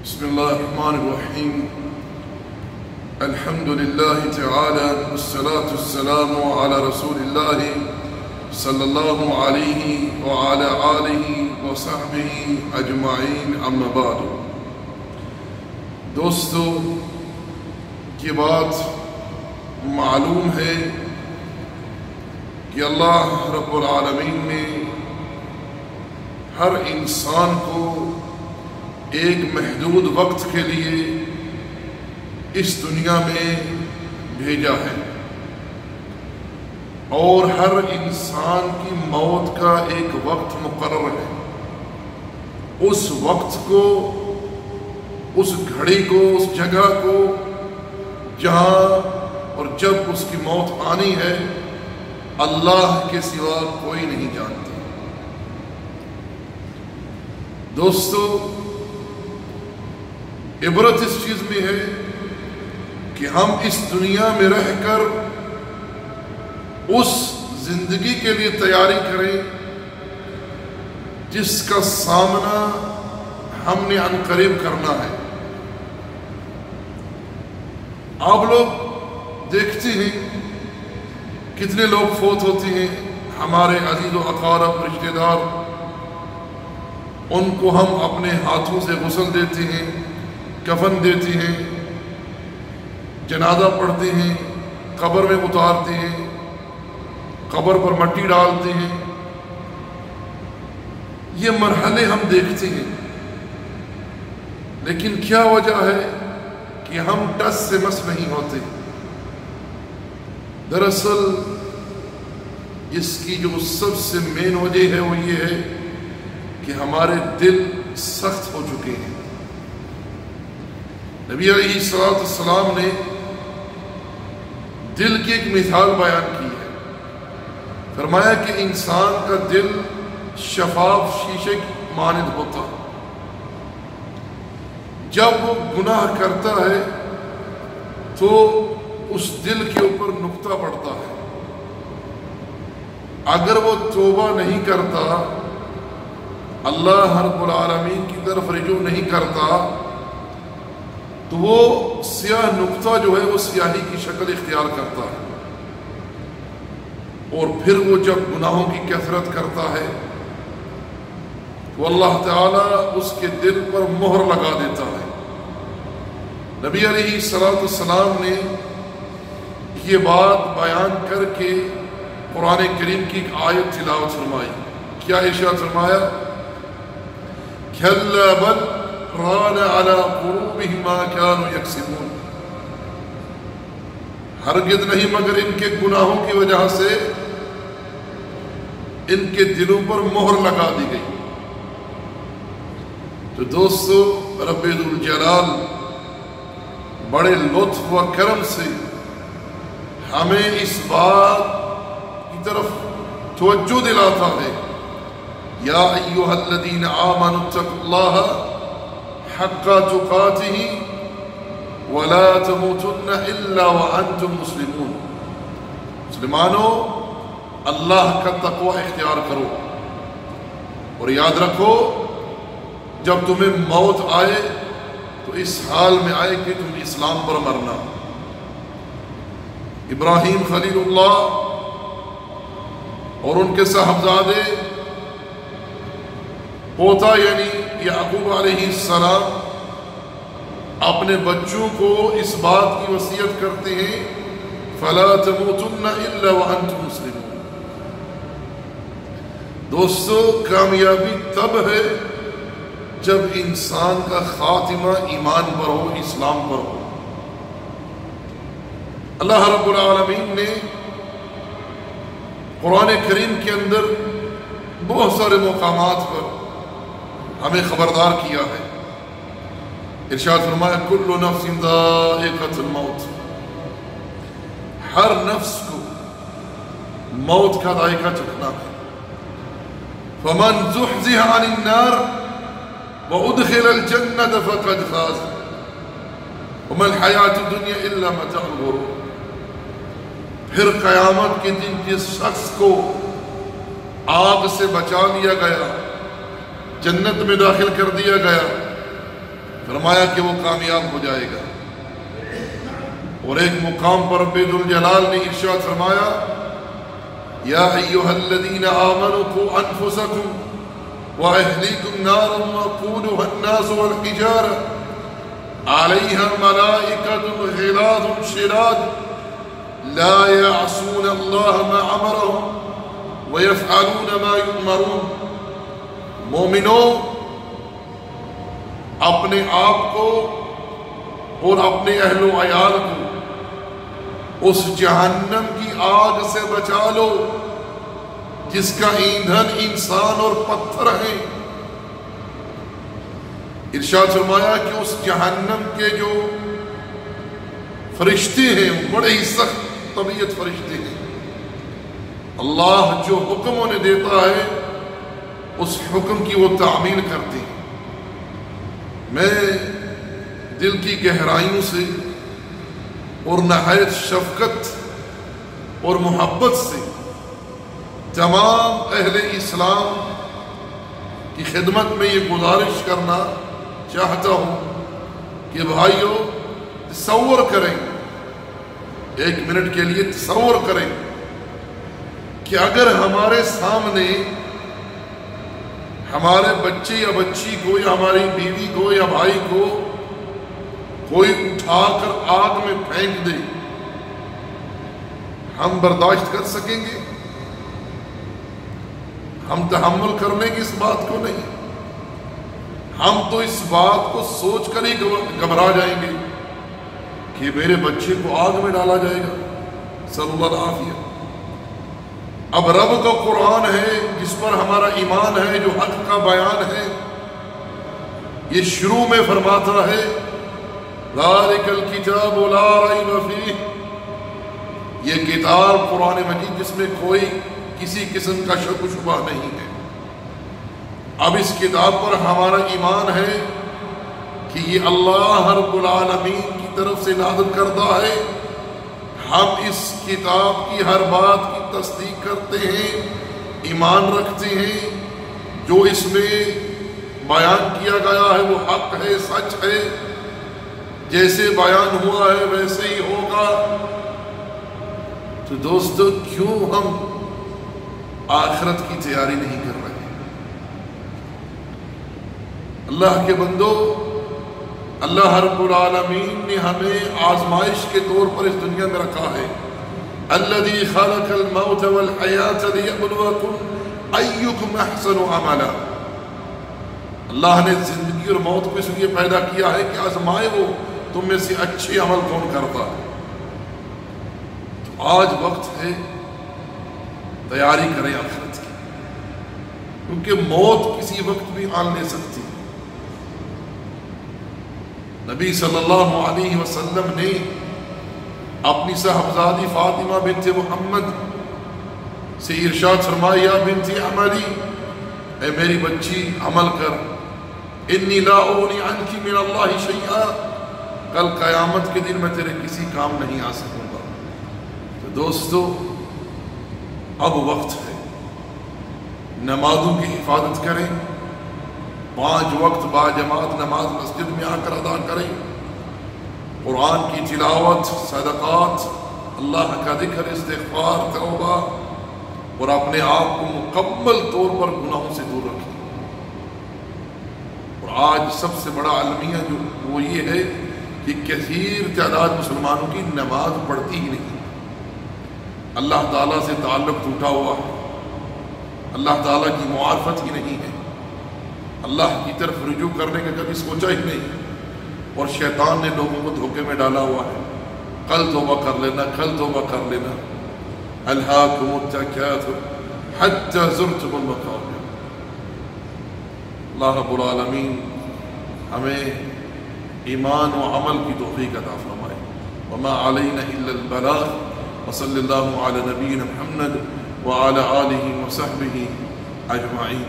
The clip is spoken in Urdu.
بسم الله الرحمن الرحيم. الحمد لله تعالى والصلاة والسلام على رسول الله صلى الله عليه وعلى آله وصحبه أجمعين. أما بعد. دوستو یہ بات معلوم ہے کہ اللہ رب العالمین نے ہر انسان کو ایک محدود وقت کے لیے اس دنیا میں بھیجا ہے، اور ہر انسان کی موت کا ایک وقت مقرر ہے۔ اس وقت کو، اس گھڑی کو، اس جگہ کو جہاں اور جب اس کی موت آنی ہے، اللہ کے سوا کوئی نہیں جانتا۔ دوستو، عبرت اس چیز میں ہے کہ ہم اس دنیا میں رہ کر اس زندگی کے لیے تیاری کریں جس کا سامنا ہم نے عنقریب کرنا ہے۔ آپ لوگ دیکھتے ہیں کتنے لوگ فوت ہوتے ہیں، ہمارے عزیز و اقارب رشتہ دار، ان کو ہم اپنے ہاتھوں سے غسل دیتے ہیں، کفن دیتے ہیں، جنازہ پڑھتے ہیں، قبر میں اتارتے ہیں، قبر پر مٹی ڈالتے ہیں۔ یہ مرحلے ہم دیکھتے ہیں، لیکن کیا وجہ ہے کہ ہم ٹس سے مس نہیں ہوتے؟ دراصل اس کی جو سب سے مین وجہ ہے وہ یہ ہے کہ ہمارے دل سخت ہو چکے ہیں۔ نبی علیہ السلام نے دل کی ایک مثال بیان کی ہے، فرمایا کہ انسان کا دل شفاف شیشے مانند ہوتا ہے۔ جب وہ گناہ کرتا ہے تو اس دل کے اوپر نقطہ پڑتا ہے، اگر وہ توبہ نہیں کرتا، اللہ رب العالمین کی طرف رجوع نہیں کرتا، تو وہ سیاہ نقطہ جو ہے وہ سیاہی کی شکل اختیار کرتا ہے، اور پھر وہ جب گناہوں کی کثرت کرتا ہے تو اللہ تعالیٰ اس کے دل پر مہر لگا دیتا ہے۔ نبی علیہ السلام نے یہ بات بیان کر کے قرآن کریم کی ایک آیت تلاوت فرمائی۔ کیا ارشاد فرمایا؟ کَلَّا بَلْ رَانَ عَلَىٰ قُلُوبِهِمْ مَا كَانُوا يَكْسِبُونَ۔ ہرگز نہیں مگر ان کے گناہوں کی وجہ سے ان کے دلوں پر مہر لگا دی گئی۔ تو دوستو، رب ذوالجلال بڑے لطف و کرم سے ہمیں اس بات کی طرف توجہ دلاتا ہے، یا ایھا الذین آمنوا اتقوا اللہ حق تقاتہ ولا تموتن الا وانتم مسلمون۔ مسلمانوں، اللہ کا تقوی اختیار کرو، اور یاد رکھو جب تمہیں موت آئے تو اس حال میں آئے کہ تم اسلام پر مرنا۔ ابراہیم خلیل اللہ اور ان کے صاحبزادے پوتا یعنی یعقوب علیہ السلام اپنے بچوں کو اس بات کی وصیت کرتے ہیں، فَلَا تَمُوتُنَّ إِلَّا وَأَنْتُمْ مُسْلِمُونَ۔ دوستو، کامیابی تب ہے جب انسان کا خاتمہ ایمان پر ہو، اسلام پر ہو۔ اللہ رب العالمین نے قرآن کریم کے اندر بہت سارے مقامات پر ہمیں خبردار کیا ہے۔ ارشاد فرمایا، کل نفس ذائقۃ الموت۔ ہر نفس کو موت کا ذائقہ چکھنا ہے۔ فمن زحزح عن النار وادخل الجنۃ فقد فاز وما الحیاۃ الدنیا الا متاع الغرور۔ پھر قیامت کے دن جس شخص کو آگ سے بچا لیا گیا، جنت میں داخل کر دیا گیا، فرمایا کہ وہ کامیاب ہو جائے گا۔ اور ایک مقام پر رب ذوالجلال نے ارشاد فرمایا یا ایھا الذین آمنوا قوا انفسکم واہلیکم نارا وقودها الناس والحجارہ علیہا ملائکۃ غلاظ شداد لا یعصون اللہ ما امرهم ویفعلون ما یؤمرون۔ مومنو، اپنے آپ کو اور اپنے اہل و عیال کو اس جہنم کی آگ سے بچا لو جس کا ایندھن انسان اور پتھر ہیں۔ ارشاد فرمایا کہ اس جہنم کے جو فرشتے ہیں بڑے ہی سخت طبیعت فرشتے ہیں۔ اللہ جو حکم انہیں دیتا ہے اس حکم کی وہ تعمیل کرتے ہیں۔ میں دل کی گہرائیوں سے اور نہایت شفقت اور محبت سے تمام اہل اسلام کی خدمت میں یہ گزارش کرنا چاہتا ہوں کہ بھائیو تصور کریں، ایک منٹ کے لیے تصور کریں کہ اگر ہمارے سامنے ہمارے بچے یا بچی کو یا ہماری بیوی کو یا بھائی کو کوئی اٹھا کر آگ میں پھینک دے، ہم برداشت کر سکیں گے؟ ہم تحمل کر لیں گے اس بات کو؟ نہیں، ہم تو اس بات کو سوچ کر ہی گھبرا جائیں گے کہ میرے بچے کو آگ میں ڈالا جائے گا۔ صلی اللہ العافیہ۔ اب رب کا قرآن ہے جس پر ہمارا ایمان ہے، جو حق کا بیان ہے، یہ شروع میں فرماتا ہے ذالک الکتاب لا ریب فیہ، یہ کتاب قرآن مجید جس میں کوئی کسی قسم کا شک و شبہ نہیں ہے۔ اب اس کتاب پر ہمارا ایمان ہے کہ یہ اللہ رب العالمین کی طرف سے نازل کردہ ہے۔ ہم اس کتاب کی ہر بات کی تصدیق کرتے ہیں، ایمان رکھتے ہیں، جو اس میں بیان کیا گیا ہے وہ حق ہے، سچ ہے، جیسے بیان ہوا ہے ویسے ہی ہوگا۔ تو دوستو، کیوں ہم آخرت کی تیاری نہیں کر رہے؟ اللہ کے بندو، اللہ رب العالمین نے ہمیں آزمائش کے طور پر اس دنیا میں رکھا ہے۔ الذی خلق الموت والحیات لیبلوکم ایکم احسن عملا۔ اللہ نے زندگی اور موت کو اس لیے پیدا کیا ہے کہ آزمائے وہ تم میں سے اچھے عمل کون کرتا ہے۔ تو آج وقت ہے تیاری کریں آخرت کی، کیونکہ موت کسی وقت بھی آن لے سکتی ہے۔ نبی صلی اللہ علیہ وسلم نے اپنی صاحبزادی فاطمہ بنت محمد سے ارشاد فرمایا یا بنت عملی، اے میری بچی عمل کر، انی لا اغنی عنک من اللہ شیئا، کل قیامت کے دن میں تیرے کسی کام نہیں آ سکوں گا۔ تو دوستو، اب وقت ہے نمازوں کی حفاظت کریں، 5 وقت با جماعت نماز مسجد میں آ کر ادا کریں، قرآن کی تلاوت، صدقات، اللہ کا ذکر، استغفار، توبہ، اور اپنے آپ کو مکمل طور پر گناہوں سے دور رکھیں۔ اور آج سب سے بڑا المیہ جو وہ یہ ہے کہ کثیر تعداد مسلمانوں کی نماز پڑھتی ہی نہیں، اللہ تعالیٰ سے تعلق ٹوٹا ہوا ہے، اللہ تعالیٰ کی معرفت ہی نہیں ہے، اللہ کی طرف رجوع کرنے کا کبھی سوچا ہی نہیں، اور شیطان نے لوگوں کو دھوکے میں ڈالا ہوا ہے، کل توبہ کر لینا، کل توبہ کر لینا، الہاکم التکاثر حتی زرتم المقابر۔ اللہ رب العالمین ہمیں ایمان و عمل کی توفیق عطا فرمائے۔ وما علینا الا البلاغ، وصلی اللہ علی نبینا محمد وعلی آلہ وصحبہ اجمعین۔